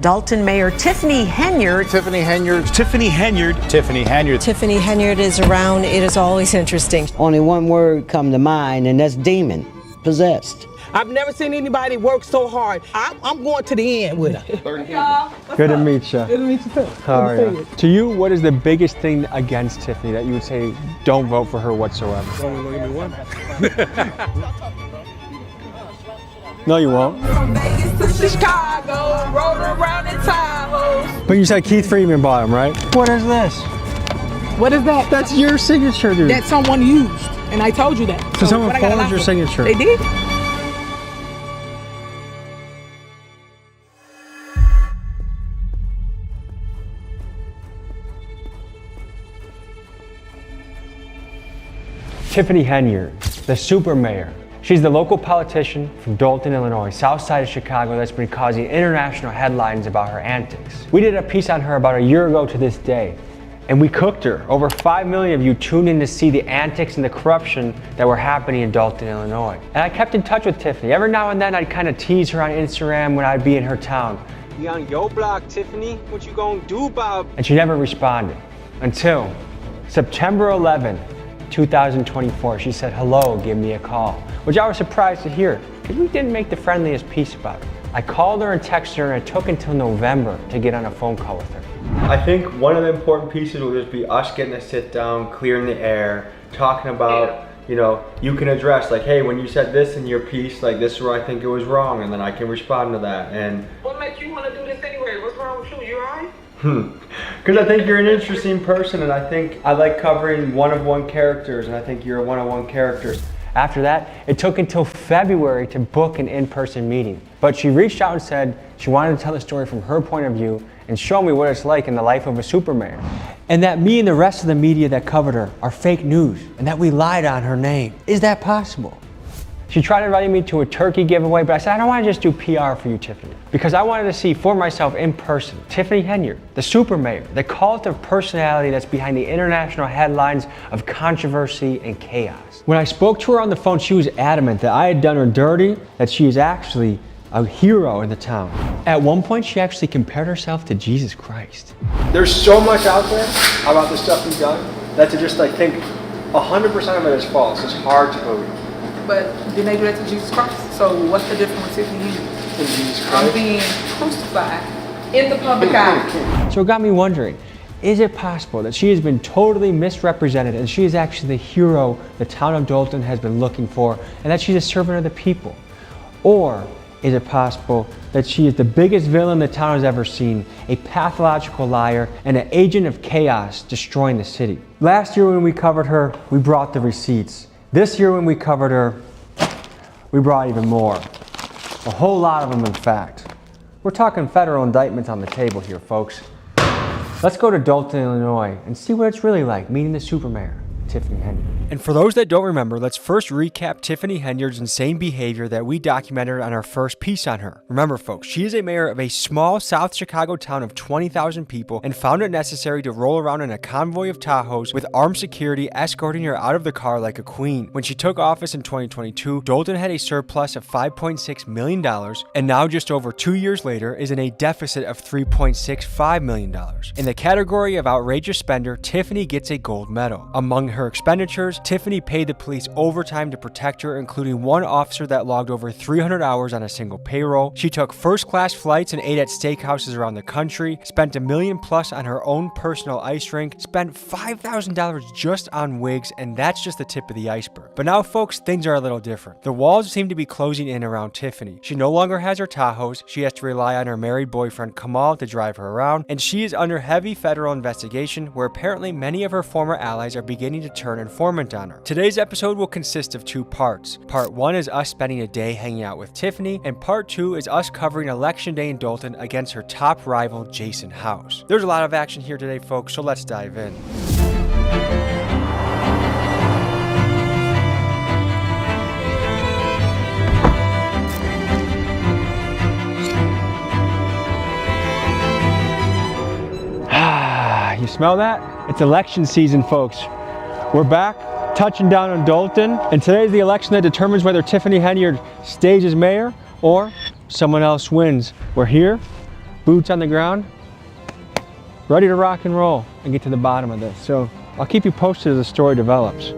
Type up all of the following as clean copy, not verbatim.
Dalton Mayor Tiffany Henyard. Tiffany Henyard. Tiffany Henyard. Tiffany Henyard. Tiffany Henyard is around. It is always interesting. Only one word come to mind, and that's demon, possessed. I've never seen anybody work so hard. I'm going to the end with her. Good to meet you. Good to meet you too. How are you? To you, what is the biggest thing against Tiffany that you would say don't vote for her whatsoever? Only give me one. No, you won't. From Vegas to Chicago, rolling around in Tahoe. But you said Keith Friedman bought him, right? What is this? What is that? That's your signature, dude. That someone used, and I told you that. So someone what I gotta forged lie your for? signature. They did? Tiffany Henyard, the super mayor. She's the local politician from Dalton, Illinois, south side of Chicago, that's been causing international headlines about her antics. We did a piece on her about a year ago to this day, and we cooked her. Over 5 million of you tuned in to see the antics and the corruption that were happening in Dalton, Illinois. And I kept in touch with Tiffany. Every now and then I'd kind of tease her on Instagram when I'd be in her town. "You on your block, Tiffany? What you gonna do about?" And she never responded until September 11, 2024. She said, "Hello, give me a call," which I was surprised to hear because we didn't make the friendliest piece about it. I called her and texted her, and it took until November to get on a phone call with her. I think one of the important pieces will just be us getting to sit down, clearing the air, talking about, you know, you can address like, hey, when you said this in your piece, like this is where I think it was wrong, and then I can respond to that. And What makes you want to do this anyway? What's wrong with you? You alright? Because I think you're an interesting person, and I think I like covering one-of-one characters, and I think you're a one-of-one character. After that, it took until February to book an in-person meeting. But she reached out and said she wanted to tell the story from her point of view and show me what it's like in the life of a super mayor. And that me and the rest of the media that covered her are fake news, and that we lied on her name. Is that possible? She tried inviting me to a turkey giveaway, but I said, I don't want to just do PR for you, Tiffany, because I wanted to see for myself in person Tiffany Henyard, the super mayor, the cult of personality that's behind the international headlines of controversy and chaos. When I spoke to her on the phone, she was adamant that I had done her dirty, that she is actually a hero in the town. At one point, she actually compared herself to Jesus Christ. There's so much out there about the stuff we've done that to just like think 100% of it is false. It's hard to believe. But didn't they do that to Jesus Christ? So what's the difference with Tiffany Henyard? In Jesus Christ? I'm being crucified in the public eye. So it got me wondering, is it possible that she has been totally misrepresented and she is actually the hero the town of Dalton has been looking for, and that she's a servant of the people? Or is it possible that she is the biggest villain the town has ever seen, a pathological liar and an agent of chaos destroying the city? Last year when we covered her, we brought the receipts. This year when we covered her, we brought even more. A whole lot of them, in fact. We're talking federal indictments on the table here, folks. Let's go to Dalton, Illinois, and see what it's really like meeting the super mayor, Tiffany Henyard. And for those that don't remember, let's first recap Tiffany Henyard's insane behavior that we documented on our first piece on her. Remember, folks, she is a mayor of a small South Chicago town of 20,000 people and found it necessary to roll around in a convoy of Tahoes with armed security escorting her out of the car like a queen. When she took office in 2022, Dalton had a surplus of $5.6 million, and now just over 2 years later is in a deficit of $3.65 million. In the category of outrageous spender, Tiffany gets a gold medal. Among her expenditures, Tiffany paid the police overtime to protect her, including one officer that logged over 300 hours on a single payroll. She took first-class flights and ate at steakhouses around the country, spent $1 million plus on her own personal ice rink, spent $5,000 just on wigs, and that's just the tip of the iceberg. But now, folks, things are a little different. The walls seem to be closing in around Tiffany. She no longer has her Tahoes, she has to rely on her married boyfriend Kamal to drive her around, and she is under heavy federal investigation where apparently many of her former allies are beginning to turn informant on her. Today's episode will consist of 2 parts. Part 1 is us spending a day hanging out with Tiffany, and Part 2 is us covering Election Day in Dalton against her top rival, Jason House. There's a lot of action here today, folks, so let's dive in. You smell that? It's election season, folks. We're back, touching down on Dalton, and today's the election that determines whether Tiffany Henyard stays as mayor or someone else wins. We're here boots on the ground, ready to rock and roll and get to the bottom of this. So I'll keep you posted as the story develops.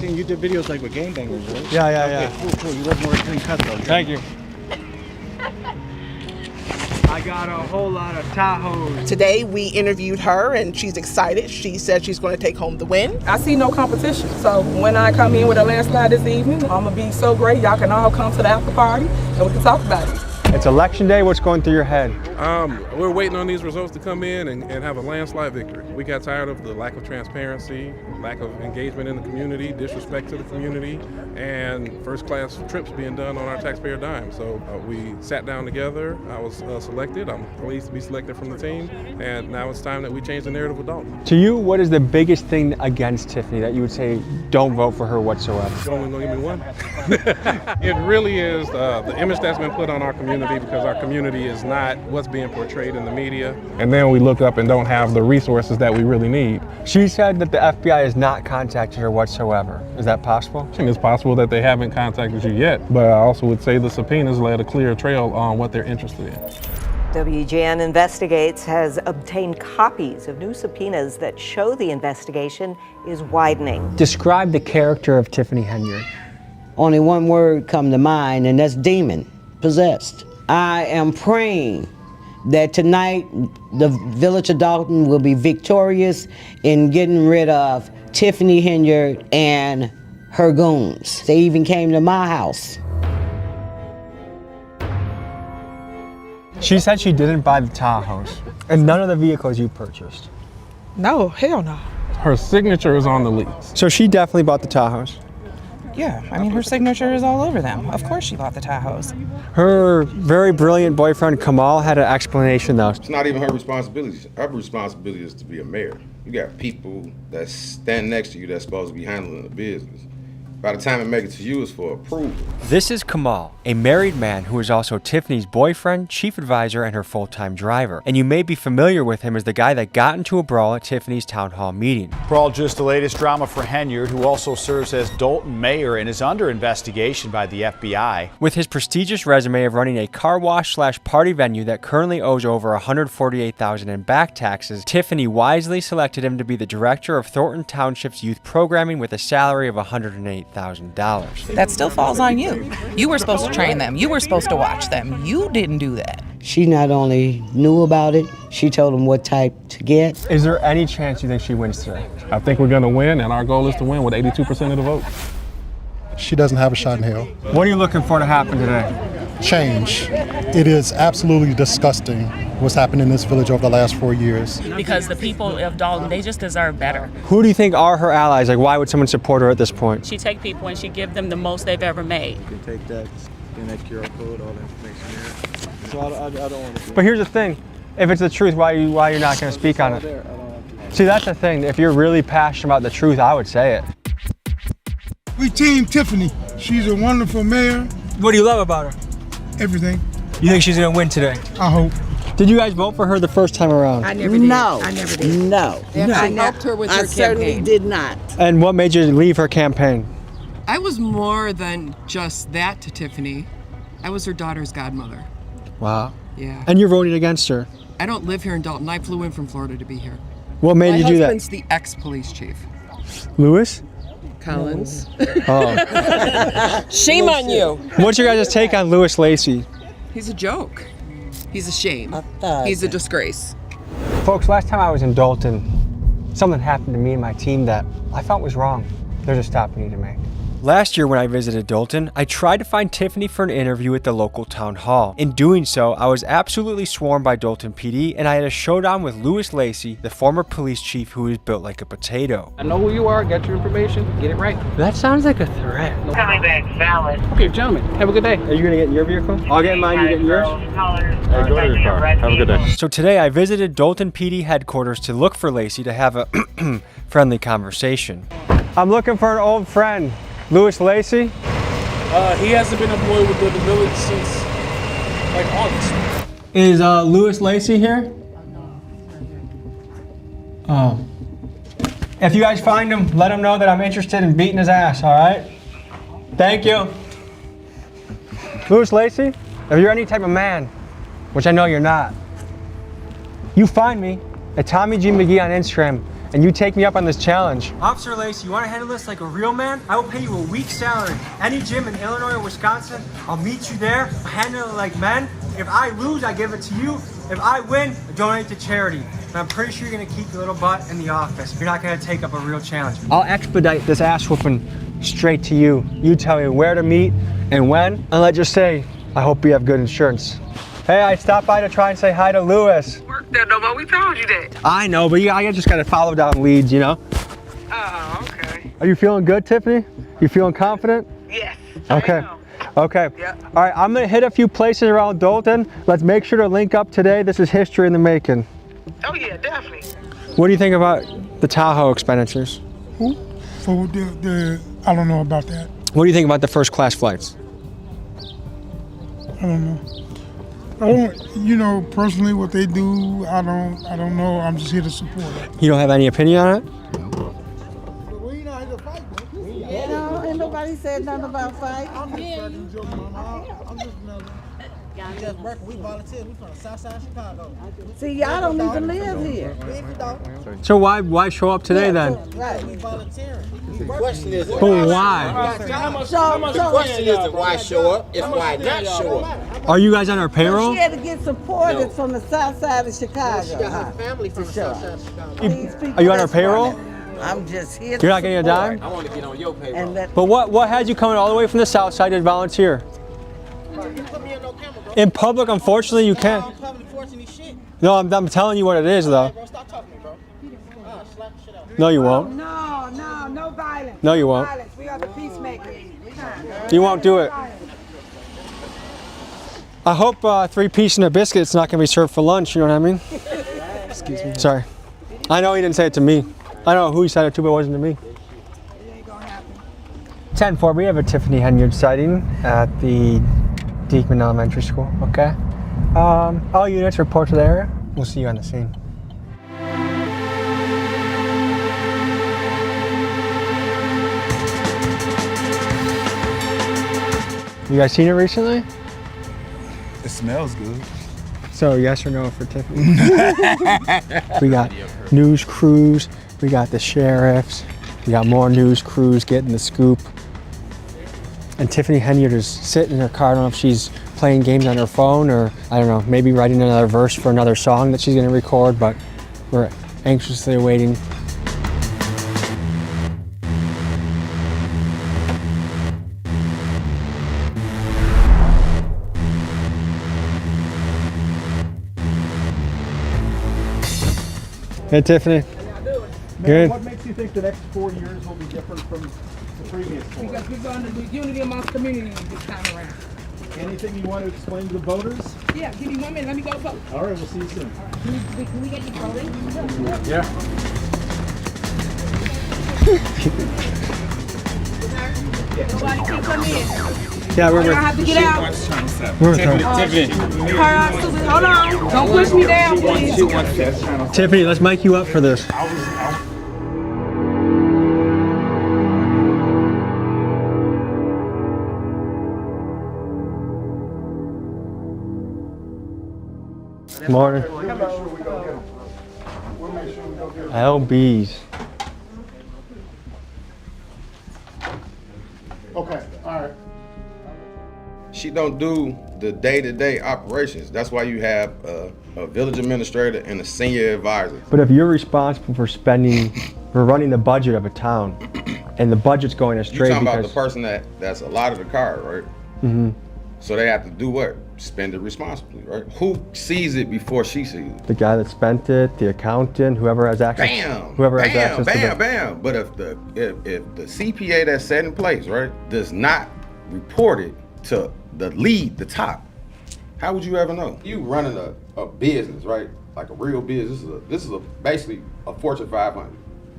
You did videos like with Game Bangers, right? Yeah. Okay, cool. You look more clean cut though. Thank you. I got a whole lot of Tahoes. Today we interviewed her and she's excited. She said she's going to take home the win. I see no competition. So when I come in with a landslide this evening, I'm gonna be so great. Y'all can all come to the after party and we can talk about it. It's election day. What's going through your head? We're waiting on these results to come in and have a landslide victory. We got tired of the lack of transparency, lack of engagement in the community, disrespect to the community, and first-class trips being done on our taxpayer dime. So we sat down together. I was selected. I'm pleased to be selected from the team, and now it's time that we change the narrative of Dalton. To you, what is the biggest thing against Tiffany that you would say don't vote for her whatsoever? You're only gonna give me one. It really is the image that's been put on our community, because our community is not what's being portrayed in the media. And then we look up and don't have the resources that we really need. She said that the FBI has not contacted her whatsoever. Is that possible? I think it's possible that they haven't contacted you yet, but I also would say the subpoenas led a clear trail on what they're interested in. WGN Investigates has obtained copies of new subpoenas that show the investigation is widening. Describe the character of Tiffany Henyard. Only one word come to mind, and that's demon, possessed. I am praying that tonight the village of Dalton will be victorious in getting rid of Tiffany Henyard and her goons. They even came to my house. She said she didn't buy the Tahoes and none of the vehicles you purchased. No, hell no. Her signature is on the lease. So she definitely bought the Tahoes. Yeah, I mean her signature is all over them. Of course she bought the Tahoes. Her very brilliant boyfriend Kamal had an explanation though. It's not even her responsibility. Her responsibility is to be a mayor. You got people that stand next to you that's supposed to be handling the business. By the time it makes it to you, it's for approval. This is Kamal, a married man who is also Tiffany's boyfriend, chief advisor, and her full-time driver. And you may be familiar with him as the guy that got into a brawl at Tiffany's town hall meeting. Brawl just the latest drama for Henyard, who also serves as Dalton mayor and is under investigation by the FBI. With his prestigious resume of running a car wash / party venue that currently owes over $148,000 in back taxes, Tiffany wisely selected him to be the director of Thornton Township's youth programming with a salary of $108,000. That still falls on you. You were supposed to train them. You were supposed to watch them. You didn't do that. She not only knew about it, she told them what type to get. Is there any chance you think she wins today? I think we're going to win, and our goal is to win with 82% of the vote. She doesn't have a shot in hell. What are you looking for to happen today? Change. It is absolutely disgusting what's happened in this village over the last 4 years. Because the people of Dalton, they just deserve better. Who do you think are her allies? Like, why would someone support her at this point? She take people and she give them the most they've ever made. You can take that, scan that QR code, all the information there. So I don't want to. But here's the thing: if it's the truth, why you're not going to speak on it? See, that's the thing. If you're really passionate about the truth, I would say it. We team Tiffany. She's a wonderful mayor. What do you love about her? Everything. You think she's going to win today? I hope. Did you guys vote for her the first time around? I never did. No. I never did. No. I helped her with her campaign. I certainly did not. And what made you leave her campaign? I was more than just that to Tiffany. I was her daughter's godmother. Wow. Yeah. And you're voting against her. I don't live here in Dalton. I flew in from Florida to be here. What made you do that? My husband's the ex-police chief. Lewis? Collins. Oh. Shame on you. What's your guys' take on Lewis Lacy? He's a joke. He's a shame. He's a disgrace. Folks, last time I was in Dalton, something happened to me and my team that I felt was wrong. There's a stop we need to make. Last year when I visited Dalton, I tried to find Tiffany for an interview at the local town hall. In doing so, I was absolutely swarmed by Dalton PD, and I had a showdown with Lewis Lacy, the former police chief who is built like a potato. I know who you are, get your information, get it right. That sounds like a threat. Coming back valid. Okay, gentlemen, have a good day. Are you gonna get in your vehicle? I'll get in mine, you get in yours? Hey, go to your car. Have a good day. So today I visited Dalton PD headquarters to look for Lacy to have a friendly conversation. I'm looking for an old friend. Lewis Lacy? He hasn't been employed with the village since like August. Is Lewis Lacy here? Oh. If you guys find him, let him know that I'm interested in beating his ass, all right? Thank you. Louis Lacey, if you're any type of man, which I know you're not, you find me at Tommy G. McGee on Instagram and you take me up on this challenge. Officer Lacey, you want to handle this like a real man? I will pay you a week's salary. Any gym in Illinois or Wisconsin, I'll meet you there, handle it like men. If I lose, I give it to you. If I win, I donate to charity. And I'm pretty sure you're gonna keep your little butt in the office. You're not gonna take up a real challenge. I'll expedite this ass whooping straight to you. You tell me where to meet and when. And let's just say, I hope you have good insurance. Hey, I stopped by to try and say hi to Louis. Work there, though, but we told you that. I know, but I just gotta follow down leads, you know? Oh, okay. Are you feeling good, Tiffany? You feeling confident? Yes. Okay. Okay. Yep. All right, I'm gonna hit a few places around Dolton. Let's make sure to link up today. This is history in the making. Oh, yeah, definitely. What do you think about the Tahoe expenditures? Who? For the I don't know about that. What do you think about the first class flights? I don't know. I don't, you know, personally what they do, I don't know. I'm just here to support it. You don't have any opinion on it? Yeah, ain't nobody said nothing about fight. We volunteer. We from South Side Chicago. See, y'all don't even live here. So why show up today then? Right. We volunteering. The question is, But why? The question isn't why show up, it's why not show up. Are you guys on our payroll? She had to get supported from the south side of Chicago. She got her family from the South Side of Chicago. Are you on our payroll? I'm just here. You're not getting a dime? I want to get on your payroll. But what has you coming all the way from the south side to volunteer? In public, unfortunately, you can't. No, I'm telling you what it is, though. No, you won't. No violence. No, you won't. Violence. We are the peacemakers. You won't do it. I hope 3-piece and a biscuit's not going to be served for lunch, you know what I mean? Excuse me. Sorry. I know he didn't say it to me. I don't know who he said it to, but it wasn't to me. 10-4, we have a Tiffany Henyard sighting at the Diekman Elementary School, okay? All units report to the area. We'll see you on the scene. You guys seen it recently? It smells good. So yes or no for Tiffany? We got news crews, we got the sheriffs, we got more news crews getting the scoop. And Tiffany Henyard is sitting in her car. I don't know if she's playing games on her phone or, I don't know, maybe writing another verse for another song that she's gonna record, but we're anxiously awaiting. Hey Tiffany. Good. What makes you think the next 4 years will be different from the previous 4? Because we're going to do unity amongst community this time around. Anything you want to explain to the voters? Yeah, give me 1 minute. Let me go vote. All right, we'll see you soon. Can we get you voting? Yeah. Nobody can come in. Yeah, You don't have to get out. Tiffany. Hold on. Don't push me down, please. Tiffany, let's mic you up for this. Morning. LBs. Okay, all right. She don't do the day-to-day operations. That's why you have a village administrator and a senior advisor. But if you're responsible for running the budget of a town, and the budget's going astray You're talking because... about the person that's allotted the car, right? Mm-hmm. So they have to do what? Spend it responsibly, right? Who sees it before she sees it? The guy that spent it, the accountant, whoever has access. Bam! Whoever has access to the... Bam! But if the CPA that's set in place, right, does not report it to the lead, the top, how would you ever know? You running a business, right? Like a real business. This is basically a Fortune 500. You know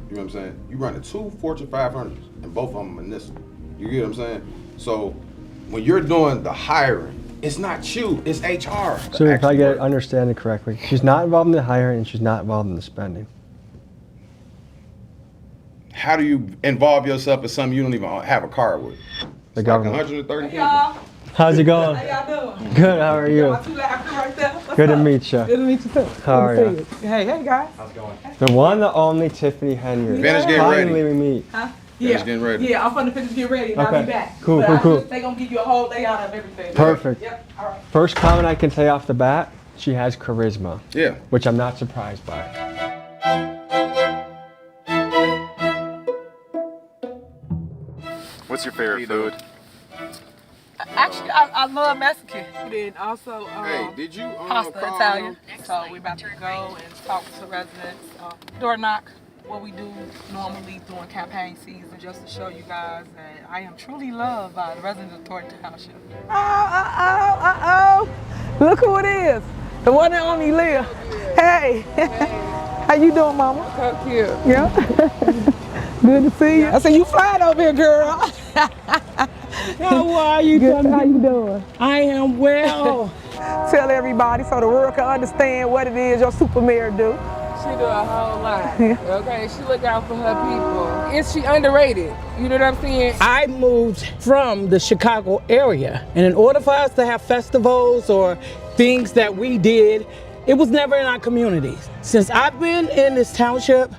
what I'm saying? You running 2 Fortune 500s, and both of them are municipal. You get what I'm saying? So when you're doing the hiring, it's not you, it's HR. So if I understand it correctly, she's not involved in the hiring and she's not involved in the spending. How do you involve yourself in something you don't even have a car with? the Like government. 130 people. Y'all, How's it going? how y'all doing? Good, how are you? Y'all two laughing right there. What's Good to up? meet you. Good to meet you too. How are Good to you? see you? Hey guys. The one, the only Tiffany Henyard. Finish getting Finally ready. we meet. Huh? Finish Yeah. getting ready. Yeah, I'm finna finish get ready and I'll Okay. be back. Cool, But cool, I cool. They gonna give you a whole layout of everything. Perfect. Yep. All right. First comment I can say off the bat, she has charisma. Yeah. Which I'm not surprised by. What's your favorite food? Actually, I love Mexican. Then also Hey, did you pasta call Italian. So we're about to go and talk to residents. Door knock. What we do normally during campaign season, just to show you guys that I am truly loved by the residents of Thornton Township. Oh. Look who it is. The one and only Leah. Hey. How you doing, mama? So cute. Yeah. Good to see you. I said, you flying over here, girl. How are you? Good. How you doing? I am well. Tell everybody so the world can understand what it is your super mayor do. She do a whole lot. Okay, she look out for her people. Is she underrated? You know what I'm saying? I moved from the Chicago area, and in order for us to have festivals or things that we did, it was never in our communities. Since I've been in this township,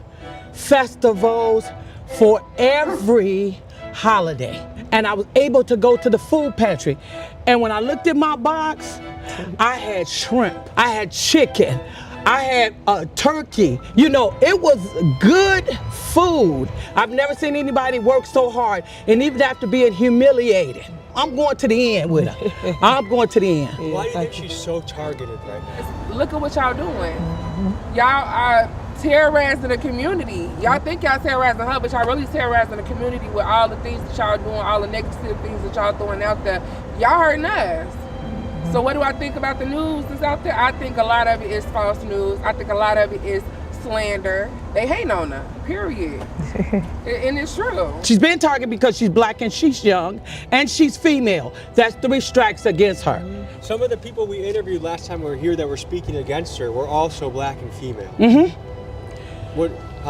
festivals for every holiday. And I was able to go to the food pantry. And when I looked at my box, I had shrimp, I had chicken, I had a turkey. You know, it was good food. I've never seen anybody work so hard, and even after being humiliated. I'm going to the end with her. I'm going to the end. Why do you think she's so targeted right now? Look at what y'all doing. Y'all are terrorizing the community. Y'all think y'all terrorizing her, but y'all really terrorizing the community with all the things that y'all doing, all the negative things that y'all throwing out there. Y'all hurting us. So what do I think about the news that's out there? I think a lot of it is false news. I think a lot of it is slander. They hating on her, period. And it's true. She's been targeted because she's black and she's young and she's female. That's 3 strikes against her. Some of the people we interviewed last time we were here that were speaking against her were also black and female.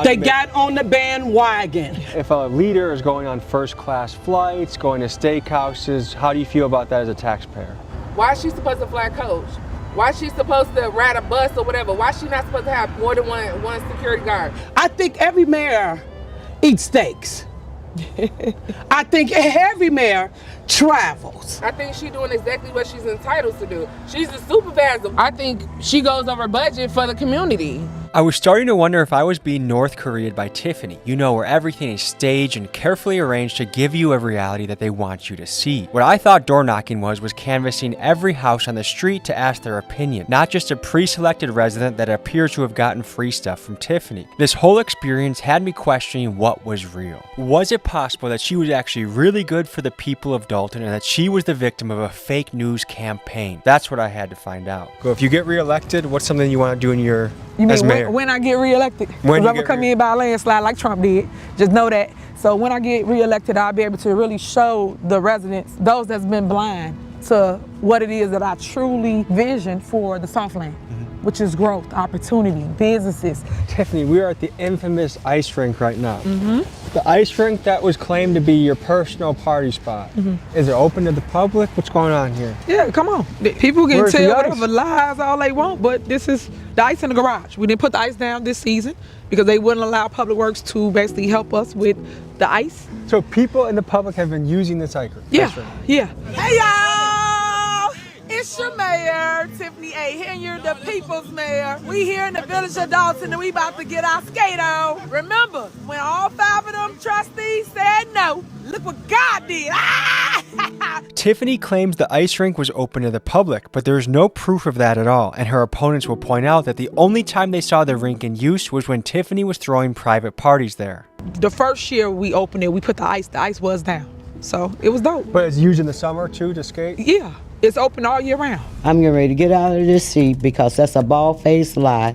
They got on the bandwagon. If a leader is going on first-class flights, going to steakhouses, how do you feel about that as a taxpayer? Why is she supposed to fly coach? Why is she supposed to ride a bus or whatever? Why is she not supposed to have more than one security guard? I think every mayor eats steaks. I think every mayor travels. I think she's doing exactly what she's entitled to do. She's the supervisor. I think she goes over budget for the community. I was starting to wonder if I was being North Korea'd by Tiffany, you know, where everything is staged and carefully arranged to give you a reality that they want you to see. What I thought door knocking was canvassing every house on the street to ask their opinion, not just a pre-selected resident that appears to have gotten free stuff from Tiffany. This whole experience had me questioning what was real. Was it possible that she was actually really good for the people of Dalton and that she was the victim of a fake news campaign? That's what I had to find out. So if you get reelected, what's something you want to do in your as mayor? When I get reelected? When Because you I'm gonna come in by a landslide like Trump did. Just know that. So when I get reelected, I'll be able to really show the residents, those that's been blind, to what it is that I truly vision for the Southland, which is growth, opportunity, businesses. Tiffany, we are at the infamous ice rink right now. The ice rink that was claimed to be your personal party spot. Is it open to the public? What's going on here? Yeah, come on. People can Where's the tell ice? whatever lies all they want, but this is the ice in the garage. We didn't put the ice down this season because they wouldn't allow Public Works to basically help us with the ice. So people in the public have been using this ice rink? Yeah. Hey y'all! It's your mayor, Tiffany A. Henyard, the people's mayor. We here in the village of Dalton and we about to get our skate on. Remember, when all 5 of them trustees said no, look what God did. Tiffany claims the ice rink was open to the public, but there's no proof of that at all, and her opponents will point out that the only time they saw the rink in use was when Tiffany was throwing private parties there. The first year we opened it, we put the ice was down. So it was dope. But it's used in the summer too to skate? Yeah, it's open all year round. I'm getting ready to get out of this seat because that's a bald-faced lie.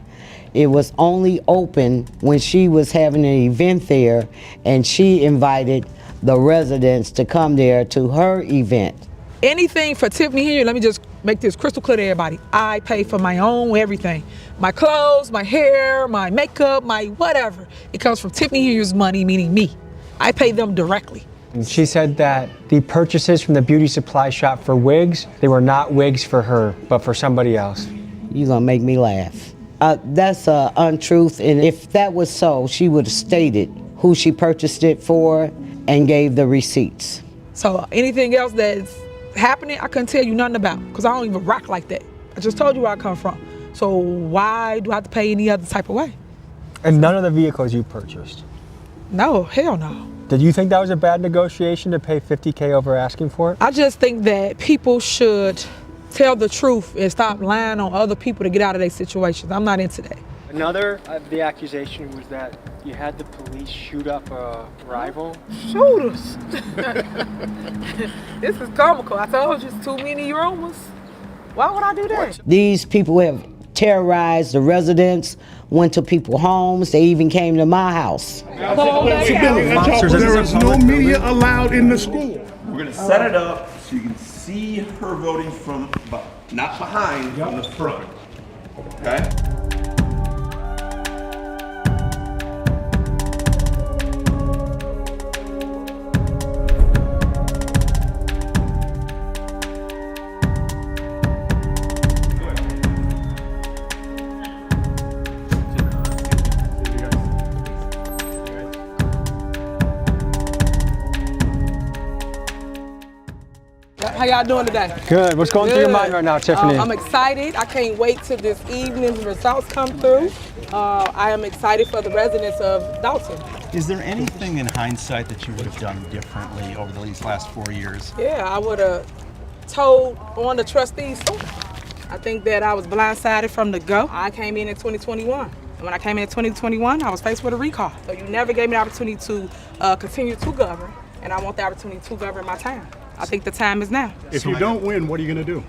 It was only open when she was having an event there and she invited the residents to come there to her event. Anything for Tiffany here, let me just make this crystal clear to everybody. I pay for my own everything. My clothes, my hair, my makeup, my whatever. It comes from Tiffany Henyard's money, meaning me. I pay them directly. And she said that the purchases from the beauty supply shop for wigs, they were not wigs for her, but for somebody else. You're gonna make me laugh. That's untruth, and if that was so, she would have stated who she purchased it for and gave the receipts. So anything else that's happening, I couldn't tell you nothing about, because I don't even rock like that. I just told you where I come from. So why do I have to pay any other type of way? And none of the vehicles you purchased? No, hell no. Did you think that was a bad negotiation to pay $50K over asking for it? I just think that people should tell the truth and stop lying on other people to get out of their situations. I'm not into that. Another of the accusation was that you had the police shoot up a rival. Shooters. This is comical. I told you it's too many rumors. Why would I do that? These people have terrorized the residents, went to people's homes, they even came to my house. There is no media allowed in the school. We're gonna set it up so you can see her voting from, not behind, from the front. Okay? How y'all doing today? Good. What's going through your mind right now, Tiffany? I'm excited. I can't wait till this evening's results come through. I am excited for the residents of Dalton. Is there anything in hindsight that you would have done differently over these last 4 years? Yeah, I would have told on the trustees too. I think that I was blindsided from the go. I came in 2021. And when I came in 2021, I was faced with a recall. So you never gave me the opportunity to continue to govern, and I want the opportunity to govern my town. I think the time is now. If you don't win, what are you going to do?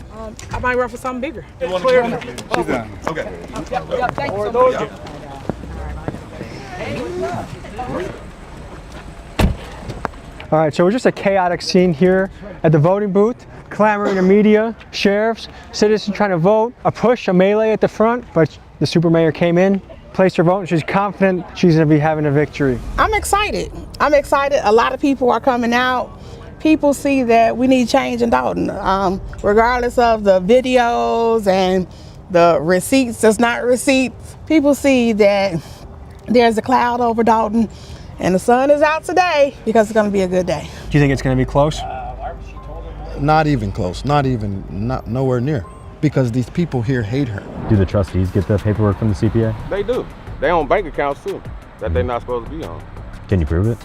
I might run for something bigger. She's done. Okay. Yep, thank you so much. All right, so it was just a chaotic scene here at the voting booth. Clamoring to media, sheriffs, citizens trying to vote, a push, a melee at the front, but the super mayor came in, placed her vote, and she's confident she's going to be having a victory. I'm excited. I'm excited. A lot of people are coming out. People see that we need change in Dalton, regardless of the videos and the receipts that's not receipts. People see that there's a cloud over Dalton and the sun is out today because it's going to be a good day. Do you think it's going to be close? Not even close, nowhere near, because these people here hate her. Do the trustees get the paperwork from the CPA? They do. They own bank accounts too that they're not supposed to be on. Can you prove it?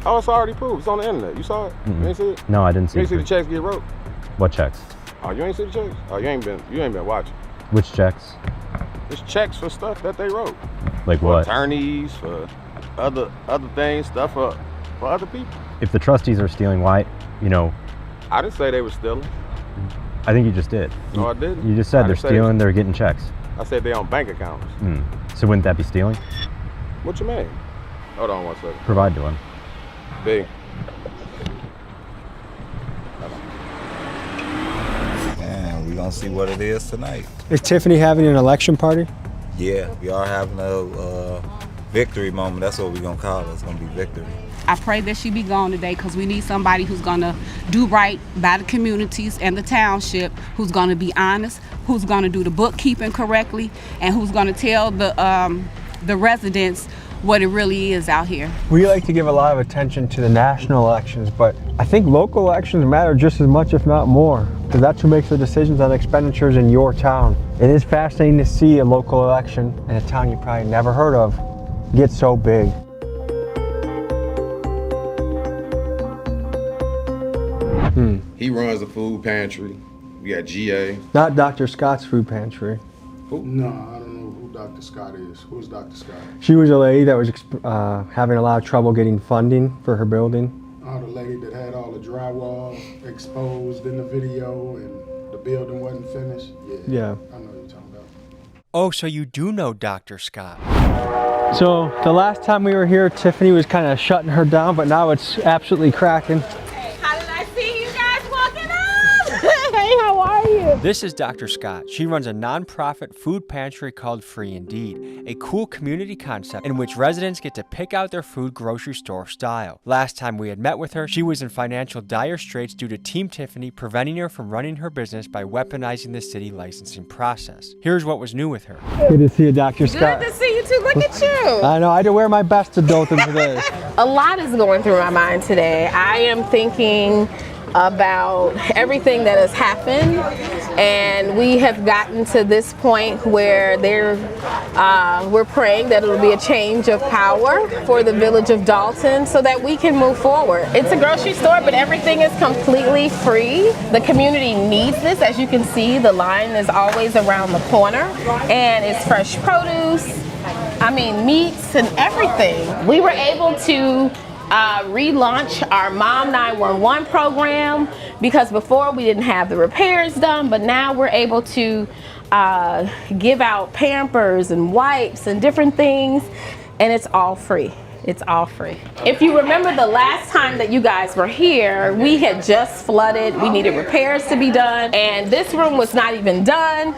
Oh, it's already proved. It's on the internet. You saw it? You ain't see it? No, I didn't see it. You ain't see the checks get wrote? What checks? Oh, you ain't see the checks? Oh, you ain't been watching. Which checks? It's checks for stuff that they wrote. Like for what? Attorneys, for other things, stuff for other people. If the trustees are stealing, why, I didn't say they were stealing. I think you just did. No, I didn't. You just said they're stealing, they're getting checks. I said they on bank accounts. So wouldn't that be stealing? What you mean? Hold on one second. Provide to him. B. And we're gonna see what it is tonight. Is Tiffany having an election party? Yeah, we are having a victory moment. That's what we're gonna call it. It's gonna be victory. I pray that she be gone today because we need somebody who's gonna do right by the communities and the township, who's gonna be honest, who's gonna do the bookkeeping correctly, and who's gonna tell the residents what it really is out here. We like to give a lot of attention to the national elections, but I think local elections matter just as much, if not more, because that's who makes the decisions on expenditures in your town. It is fascinating to see a local election in a town you probably never heard of get so big. He runs the food pantry. We got GA. Not Dr. Scott's food pantry. Who? No, I don't know who Dr. Scott is. Who's Dr. Scott? She was a lady that was having a lot of trouble getting funding for her building. Oh, the lady that had all the drywall exposed in the video and the building wasn't finished? Yeah. I know what you're talking about. Oh, so you do know Dr. Scott. So the last time we were here, Tiffany was kind of shutting her down, but now it's absolutely cracking. How did I see you guys walking up? Hey, how are you? This is Dr. Scott. She runs a nonprofit food pantry called Free Indeed, a cool community concept in which residents get to pick out their food grocery store style. Last time we had met with her, she was in financial dire straits due to Team Tiffany preventing her from running her business by weaponizing the city licensing process. Here's what was new with her. Good to see you, Dr. Scott. Good to see you too. Look at you. I know, I had to wear my best to Dalton today. A lot is going through my mind today. I am thinking about everything that has happened, and we have gotten to this point where we're praying that it'll be a change of power for the village of Dalton so that we can move forward. It's a grocery store, but everything is completely free. The community needs this. As you can see, the line is always around the corner, and it's fresh produce, meats and everything. We were able to relaunch our Mom 911 program because before we didn't have the repairs done, but now we're able to give out Pampers and wipes and different things, and it's all free. It's all free. If you remember the last time that you guys were here, we had just flooded. We needed repairs to be done, and this room was not even done.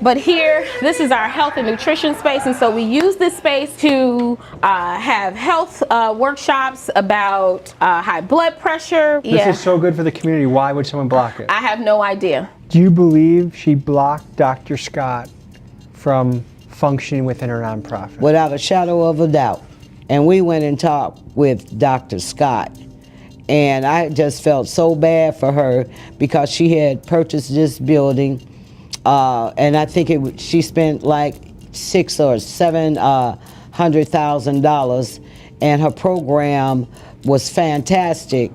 But here, this is our health and nutrition space, and so we use this space to have health workshops about high blood pressure. This is so good for the community. Why would someone block it? I have no idea. Do you believe she blocked Dr. Scott from functioning within her nonprofit? Without a shadow of a doubt. And we went and talked with Dr. Scott. And I just felt so bad for her because she had purchased this building. And I think she spent like $600,000 or $700,000, and her program was fantastic.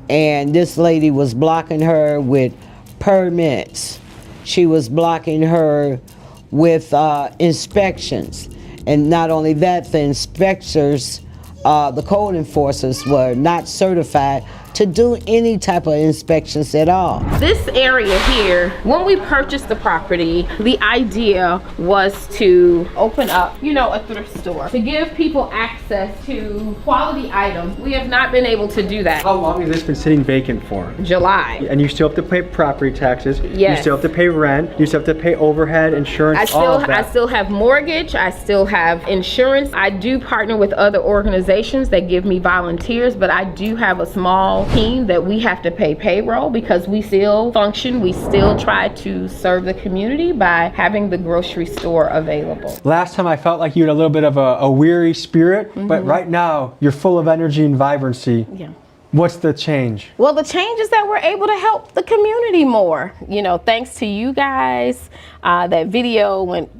And this lady was blocking her with permits. She was blocking her with inspections. And not only that, the inspectors, the code enforcers were not certified to do any type of inspections at all. This area here, when we purchased the property, the idea was to open up, a thrift store, to give people access to quality items. We have not been able to do that. How long has this been sitting vacant for? July. And you still have to pay property taxes. Yes. You still have to pay rent. You still have to pay overhead, insurance, all of that. I still have mortgage. I still have insurance. I do partner with other organizations that give me volunteers, but I do have a small team that we have to pay payroll because we still function. We still try to serve the community by having the grocery store available. Last time I felt like you had a little bit of a weary spirit, but right now you're full of energy and vibrancy. Yeah. What's the change? Well, the change is that we're able to help the community more. Thanks to you guys, that video went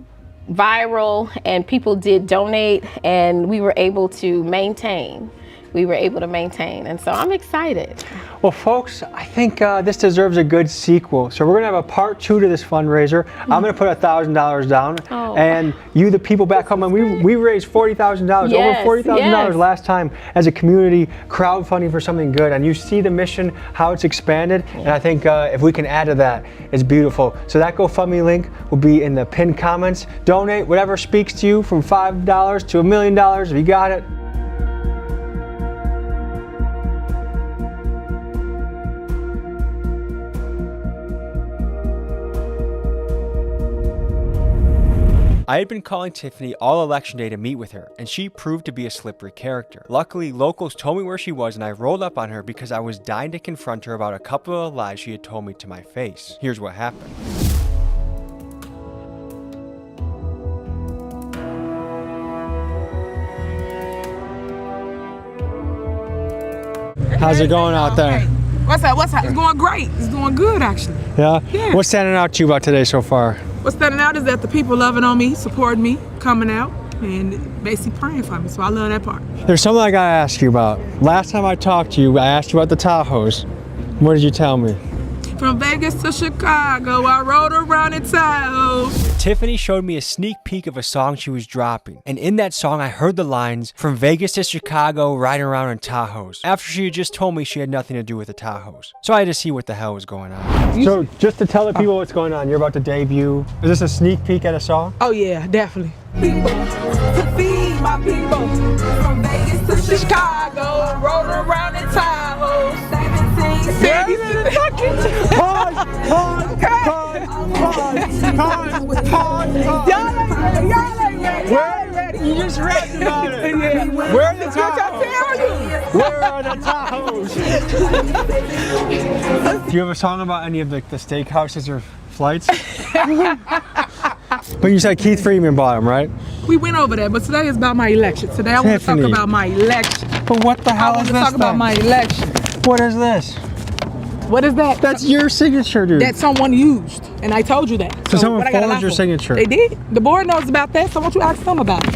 viral and people did donate, and we were able to maintain. And so I'm excited. Well, folks, I think this deserves a good sequel. So we're gonna have a part 2 to this fundraiser. I'm gonna put $1,000 down, and you, the people back home, and we raised $40,000, over $40,000 last time as a community crowdfunding for something good. And you see the mission, how it's expanded, and I think if we can add to that, it's beautiful. So that GoFundMe link will be in the pinned comments. Donate whatever speaks to you, from $5 to $1 million, if you got it. I had been calling Tiffany all election day to meet with her, and she proved to be a slippery character. Luckily, locals told me where she was, and I rolled up on her because I was dying to confront her about a couple of lies she had told me to my face. Here's what happened. How's it going out there? What's up? It's going great. It's doing good, actually. Yeah? Yeah. What's standing out to you about today so far? What's standing out is that the people loving on me, supporting me, coming out, and basically praying for me. So I love that part. There's something I gotta ask you about. Last time I talked to you, I asked you about the Tahoes. What did you tell me? From Vegas to Chicago, I rode around in Tahoe. Tiffany showed me a sneak peek of a song she was dropping, and in that song I heard the lines, "From Vegas to Chicago, riding around in Tahoes," after she had just told me she had nothing to do with the Tahoes. So I had to see what the hell was going on. So just to tell the people what's going on, you're about to debut. Is this a sneak peek at a song? Oh yeah, definitely. People to feed my people. From Vegas to Chicago, rode around in Tahoe. 17 cities. Pause. Y'all ain't ready. You just read about it. Where are the Tahoes? Where are the Tahoes? Do you have a song about any of the steakhouses or flights? But you said Keith Freeman bought them, right? We went over that, but today is about my election. Today I want to talk about my election. But what the hell is this? I want to talk about my election. What is this? What is that? That's your signature, dude. That someone used, and I told you that. So someone what I gotta forged your lie for? signature? They did. The board knows about that, so why don't you ask them about it?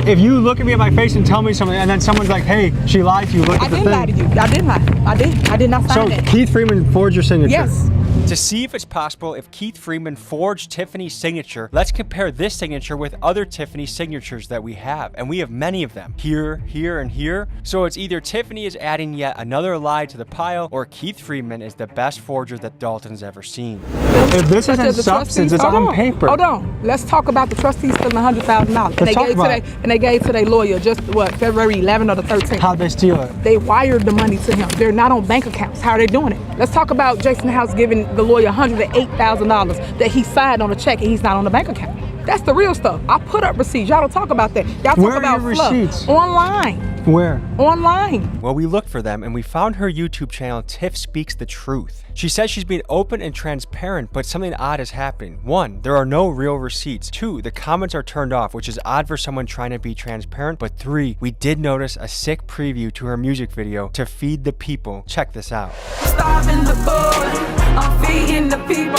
If you look at me in my face and tell me something, and then someone's like, hey, she lied to you, look at the thing. I didn't lie to you. I didn't lie. I did. I did not sign that. So Keith Freeman forged your signature? Yes. To see if it's possible if Keith Freeman forged Tiffany's signature, let's compare this signature with other Tiffany signatures that we have, and we have many of them, here, here, and here. So it's either Tiffany is adding yet another lie to the pile, or Keith Freeman is the best forger that Dalton's ever seen. If this isn't The substance, trustees- it's hold on paper. Hold on. Let's talk about the trustees stealing $100,000. Let's talk about it. And they gave to their lawyer just what, February 11th or the 13th. How'd they steal it? They wired the money to him. They're not on bank accounts. How are they doing it? Let's talk about Jason House giving the lawyer $108,000 that he signed on a check and he's not on the bank account. That's the real stuff. I put up receipts. Y'all don't talk about that. Y'all Where talk are about your fluff. receipts? Online. Where? Online. Well, we looked for them and we found her YouTube channel, Tiff Speaks the Truth. She says she's being open and transparent, but something odd is happening. 1, there are no real receipts. 2, the comments are turned off, which is odd for someone trying to be transparent. But 3, we did notice a sick preview to her music video, To Feed the People. Check this out. Starving the boy, I'm feeding the people.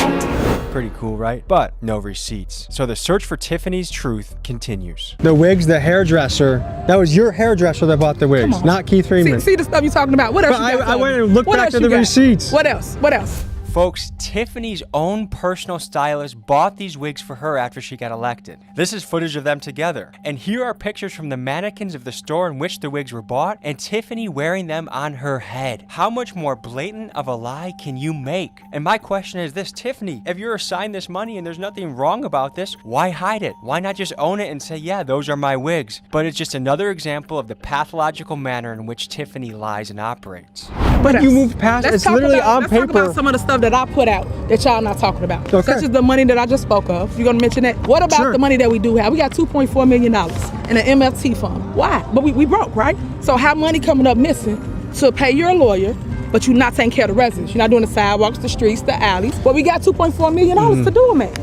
Pretty cool, right? But no receipts. So the search for Tiffany's truth continues. The wigs, the hairdresser. That was your hairdresser that bought the wigs, not Keith Freeman. See the stuff you're talking about. What else But you got? I went and looked What back else at you the got? receipts. What else? What else? Folks, Tiffany's own personal stylist bought these wigs for her after she got elected. This is footage of them together. And here are pictures from the mannequins of the store in which the wigs were bought and Tiffany wearing them on her head. How much more blatant of a lie can you make? And my question is this, Tiffany, if you're assigned this money and there's nothing wrong about this, why hide it? Why not just own it and say, yeah, those are my wigs? But it's just another example of the pathological manner in which Tiffany lies and operates. But you moved past it. It's literally on let's paper. talk about some of the stuff that I put out that y'all not talking about. Okay. Such as the money that I just spoke of. You gonna mention that? What about Sure. the money that we do have? We got $2.4 million in an MFT fund. Why? But we broke, right? So how money coming up missing to pay your lawyer, but you're not taking care of the residents. You're not doing the sidewalks, the streets, the alleys. But we got $2.4 million to do them at.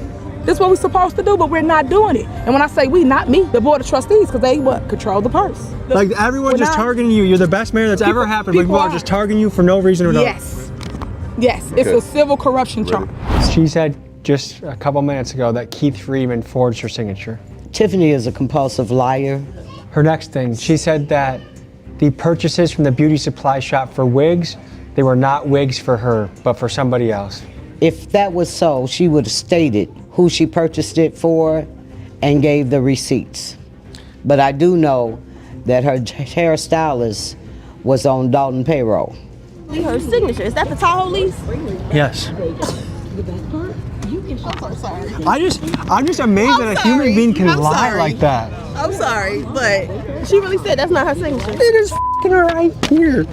This is what we're supposed to do, but we're not doing it. And when I say we, not me, the board of trustees, because they what? Control the purse. Like everyone's just targeting you. You're the best mayor that's ever happened. But people are just targeting you for no reason or another. Yes. Yes, it's a civil corruption charge. She said just a couple minutes ago that Keith Freeman forged her signature. Tiffany is a compulsive liar. Her next thing, she said that the purchases from the beauty supply shop for wigs, they were not wigs for her, but for somebody else. If that was so, she would have stated who she purchased it for and gave the receipts. But I do know that her hairstylist was on Dalton payroll. Her signature. Is that the Tahoe lease? Yes. I'm sorry. I'm just amazed that a human being can lie like that. I'm sorry, but she really said that's not her signature. It is f***ing right here.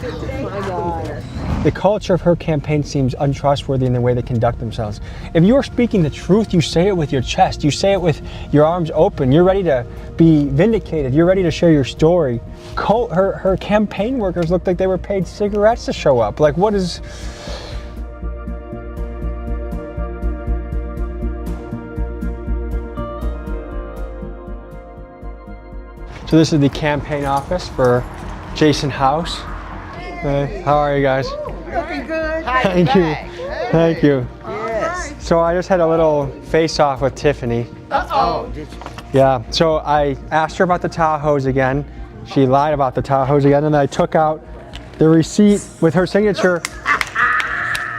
The culture of her campaign seems untrustworthy in the way they conduct themselves. If you are speaking the truth, you say it with your chest. You say it with your arms open. You're ready to be vindicated. You're ready to share your story. Her campaign workers looked like they were paid cigarettes to show up. Like, what is... So this is the campaign office for Jason House. Hey, how are you guys? Looking good. Thank you. Thank you. Yes. So I just had a little face-off with Tiffany. Uh-oh. Yeah, so I asked her about the Tahoes again. She lied about the Tahoes again, and I took out the receipt with her signature.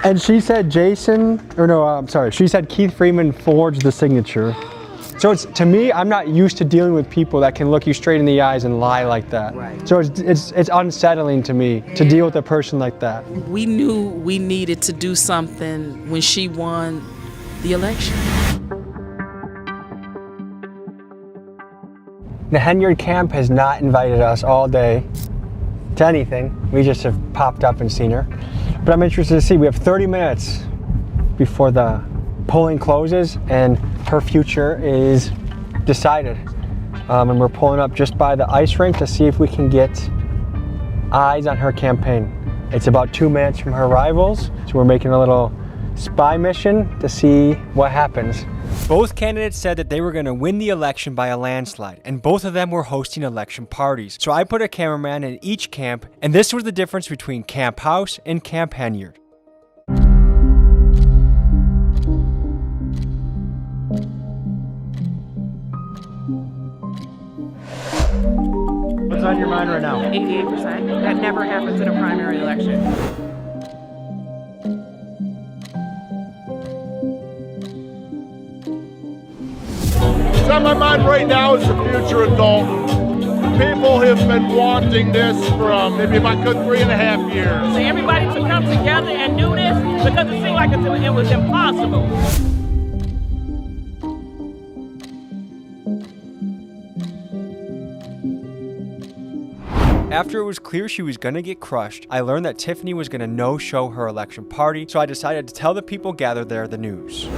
And she said she said Keith Freeman forged the signature. So it's, to me, I'm not used to dealing with people that can look you straight in the eyes and lie like that. Right. So it's unsettling to me to deal with a person like that. We knew we needed to do something when she won the election. The Henyard camp has not invited us all day to anything. We just have popped up and seen her. But I'm interested to see, we have 30 minutes before the polling closes, and her future is decided. And we're pulling up just by the ice rink to see if we can get eyes on her campaign. It's about 2 minutes from her rivals, so we're making a little spy mission to see what happens. Both candidates said that they were going to win the election by a landslide, and both of them were hosting election parties. So I put a cameraman in each camp, and this was the difference between Camp House and Camp Henyard. What's on your mind right now? 88%. That never happens in a primary election. What's on my mind right now is the future of Dalton. People have been wanting this from maybe if I could 3.5 years. So everybody to come together and do this because it seemed like it was impossible. After it was clear she was going to get crushed, I learned that Tiffany was going to no-show her election party, so I decided to tell the people gathered there the news.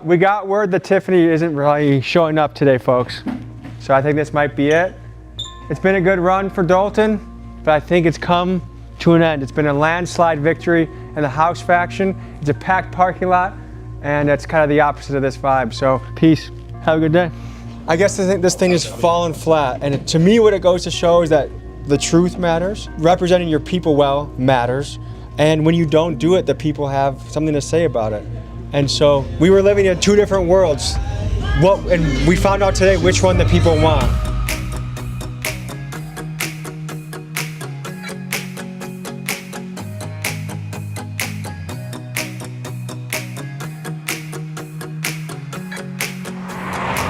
We got word that Tiffany isn't really showing up today, folks. So I think this might be it. It's been a good run for Dalton, but I think it's come to an end. It's been a landslide victory in the House faction. It's a packed parking lot, and it's kind of the opposite of this vibe. So peace. Have a good day. I guess this thing is falling flat, and to me what it goes to show is that the truth matters. Representing your people well matters. And when you don't do it, the people have something to say about it. And so we were living in 2 different worlds. And we found out today which one the people want.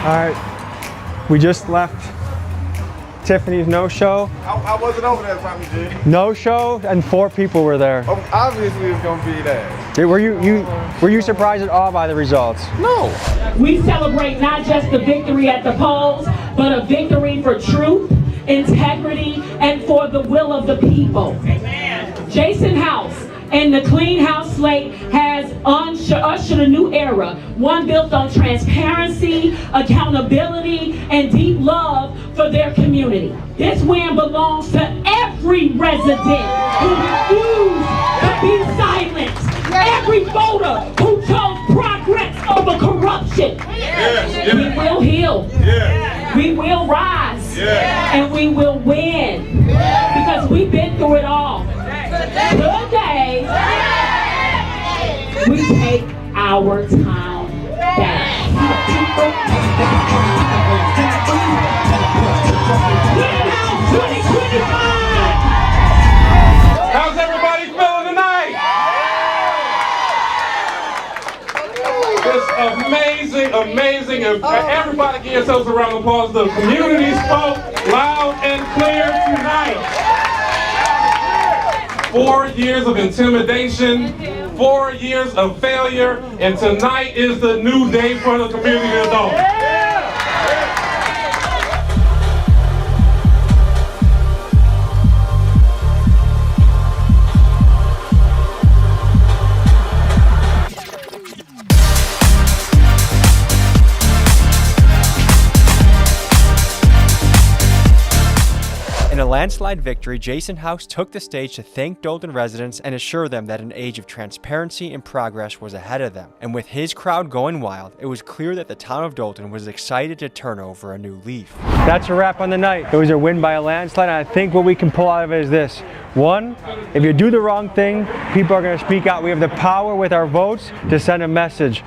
All right, we just left Tiffany's no-show. I wasn't over that time you did. No-show, and 4 people were there. Obviously it's gonna be that. Were you surprised at all by the results? No. We celebrate not just the victory at the polls, but a victory for truth, integrity, and for the will of the people. Amen. Jason House and the Clean House slate has ushered a new era, one built on transparency, accountability, and deep love for their community. This win belongs to every resident who refused to be silent, every voter who chose progress over corruption. We will heal, we will rise, and we will win, because we've been through it all. Today, we take our town back. How's everybody feeling tonight? It's amazing. And everybody give yourselves a round of applause. The community spoke loud and clear tonight. 4 years of intimidation, 4 years of failure, and tonight is the new day for the community of Dalton. In a landslide victory, Jason House took the stage to thank Dalton residents and assure them that an age of transparency and progress was ahead of them. And with his crowd going wild, it was clear that the town of Dalton was excited to turn over a new leaf. That's a wrap on the night. It was a win by a landslide, and I think what we can pull out of it is this. 1, if you do the wrong thing, people are going to speak out. We have the power with our votes to send a message.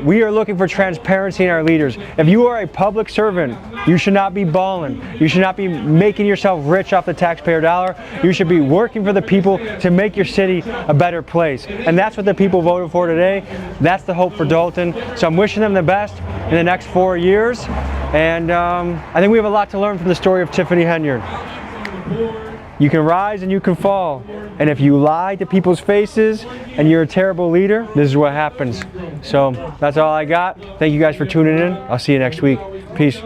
We are looking for transparency in our leaders. If you are a public servant, you should not be balling. You should not be making yourself rich off the taxpayer dollar. You should be working for the people to make your city a better place. And that's what the people voted for today. That's the hope for Dalton. So I'm wishing them the best in the next 4 years. And I think we have a lot to learn from the story of Tiffany Henyard. You can rise and you can fall. And if you lie to people's faces and you're a terrible leader, this is what happens. So that's all I got. Thank you guys for tuning in. I'll see you next week. Peace.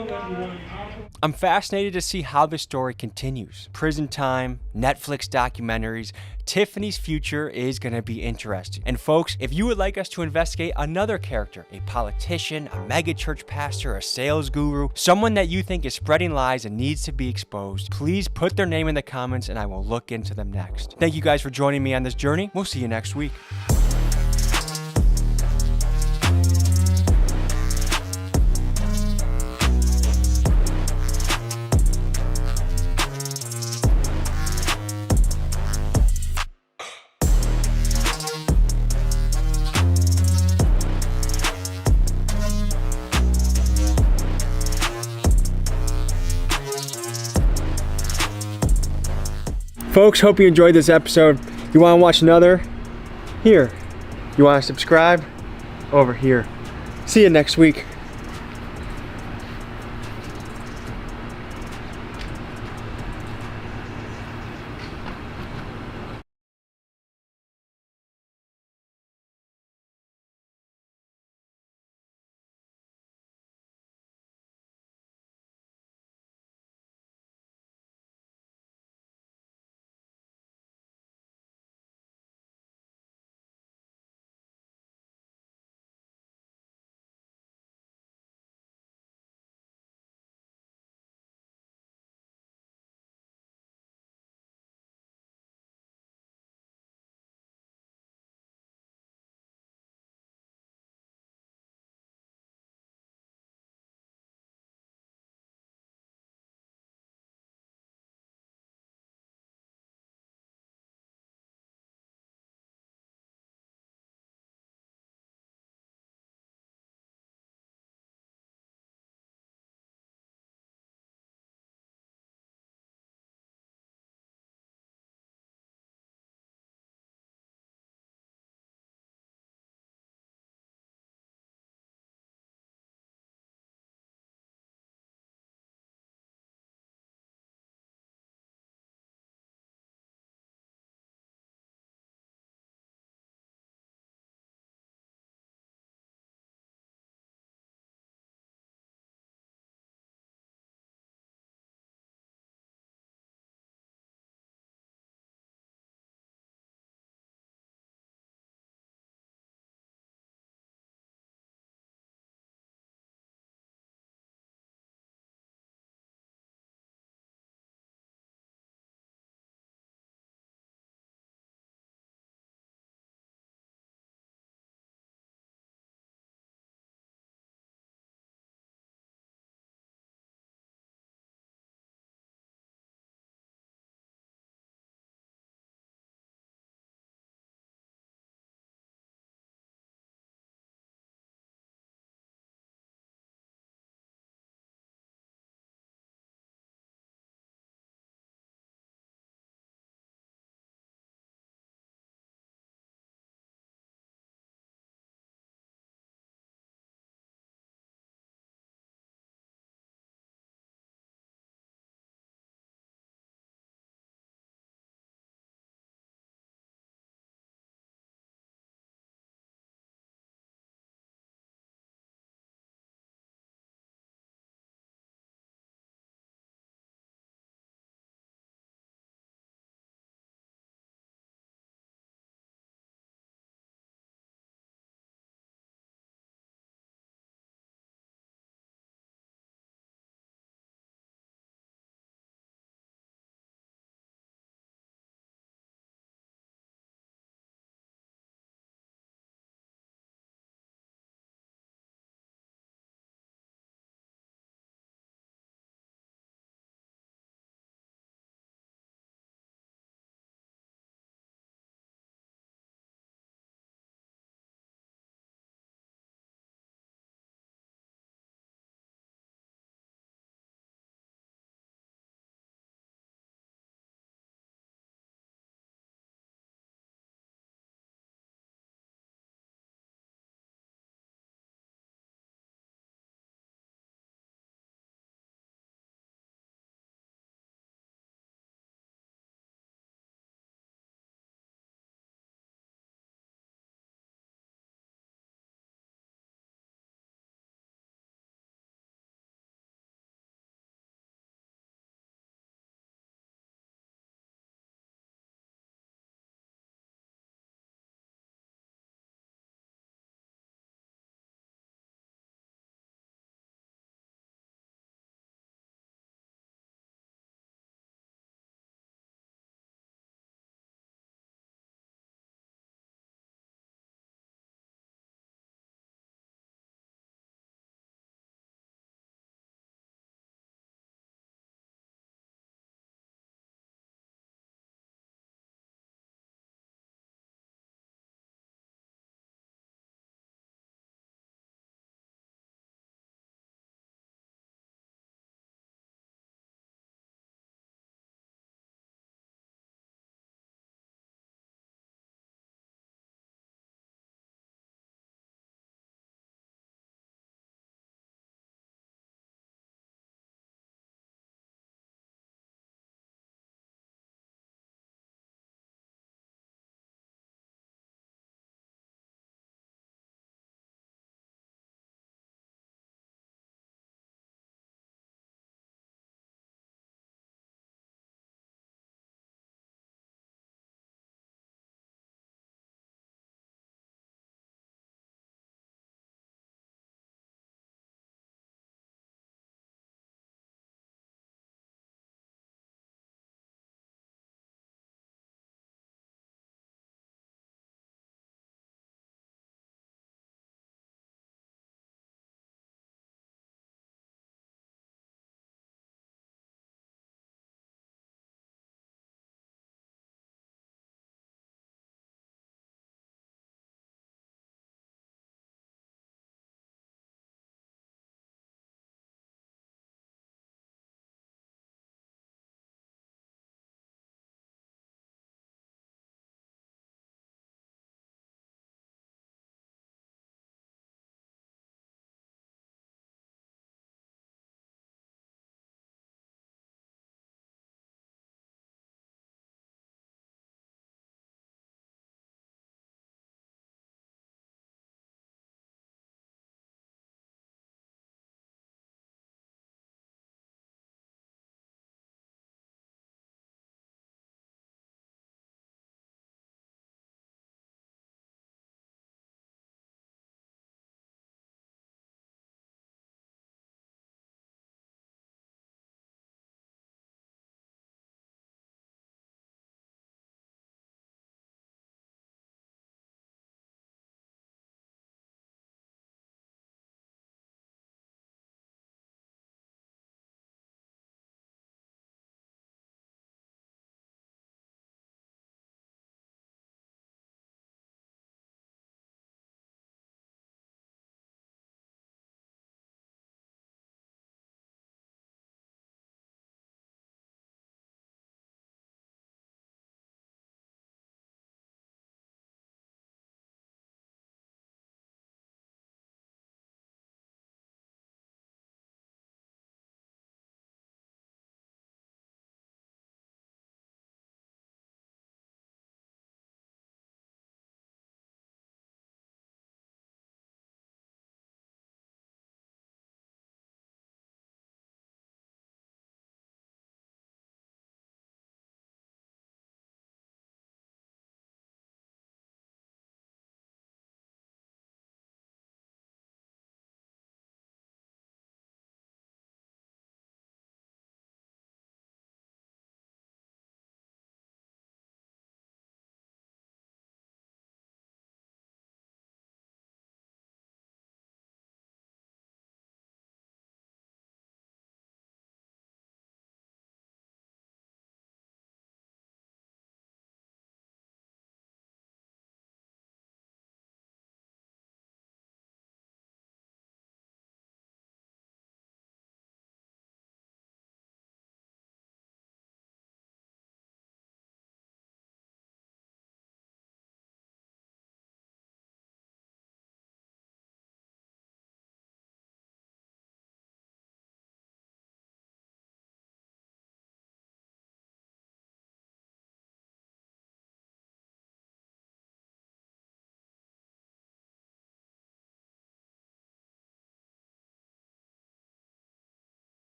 I'm fascinated to see how this story continues. Prison time, Netflix documentaries, Tiffany's future is going to be interesting. And folks, if you would like us to investigate another character, a politician, a megachurch pastor, a sales guru, someone that you think is spreading lies and needs to be exposed, please put their name in the comments and I will look into them next. Thank you guys for joining me on this journey. We'll see you next week. Folks, hope you enjoyed this episode. You want to watch another? Here. You want to subscribe? Over here. See you next week.